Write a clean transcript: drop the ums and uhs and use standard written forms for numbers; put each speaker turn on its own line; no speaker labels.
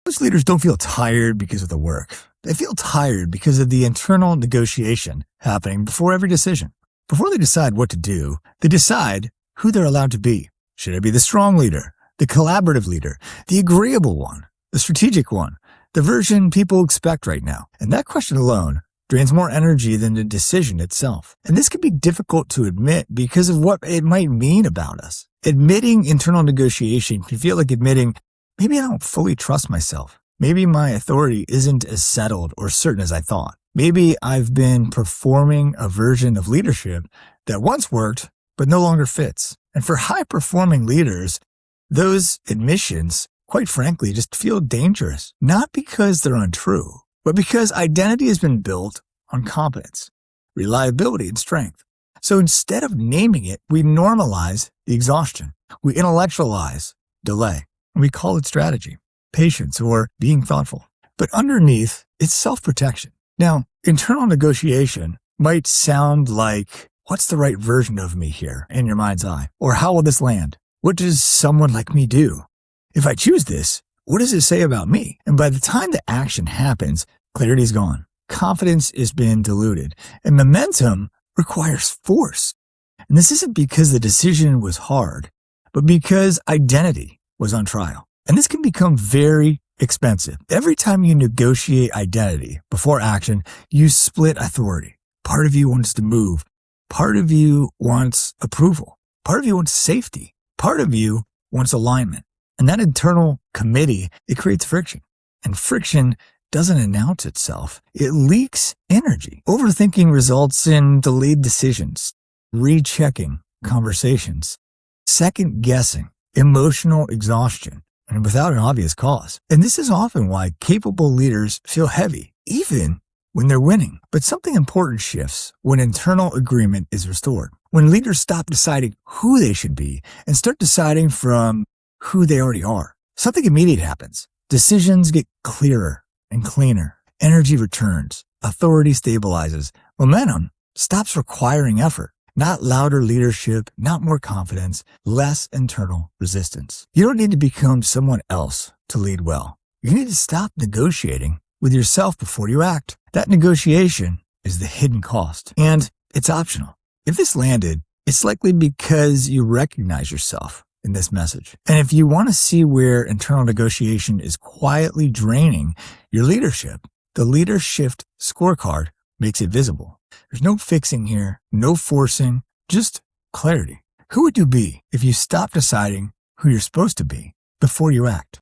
Most leaders don't feel tired because of the work. They feel tired because of the internal negotiation happening before every decision. Before they decide what to do, they decide who they're allowed to be. Should I be the strong leader, the collaborative leader, the agreeable one, the strategic one, the version people expect right now? And that question alone drains more energy than the decision itself. And this can be difficult to admit because of what it might mean about us. Admitting internal negotiation can feel like admitting, maybe I don't fully trust myself. Maybe my authority isn't as settled or certain as I thought. Maybe I've been performing a version of leadership that once worked, but no longer fits. And for high-performing leaders, those admissions, quite frankly, just feel dangerous. Not because they're untrue, but because identity has been built on competence, reliability, and strength. So instead of naming it, we normalize the exhaustion. We intellectualize delay, and we call it strategy, patience, or being thoughtful. But underneath, it's self-protection. Now, internal negotiation might sound like, what's the right version of me here in your mind's eye? Or how will this land? What does someone like me do? If I choose this, what does it say about me? And by the time the action happens, clarity's gone. Confidence has been diluted. And momentum requires force. And this isn't because the decision was hard, but because identity was on trial. And this can become very expensive. Every time you negotiate identity before action, you split authority. Part of you wants to move. Part of you wants approval. Part of you wants safety. Part of you wants alignment. And that internal committee, it creates friction. And friction doesn't announce itself. It leaks energy. Overthinking results in delayed decisions, rechecking conversations, second guessing, emotional exhaustion, and without an obvious cause. And this is often why capable leaders feel heavy, even when they're winning. But something important shifts when internal agreement is restored. When leaders stop deciding who they should be and start deciding from who they already are. Something immediate happens. Decisions get clearer and cleaner. Energy returns. Authority stabilizes. Momentum stops requiring effort. Not louder leadership, not more confidence, less internal resistance. You don't need to become someone else to lead well. You need to stop negotiating with yourself before you act. That negotiation is the hidden cost, and it's optional. If this landed, it's likely because you recognize yourself in this message. And if you want to see where internal negotiation is quietly draining your leadership, the Leader Shift scorecard makes it visible. There's no fixing here, no forcing, just clarity. Who would you be if you stopped deciding who you're supposed to be before you act?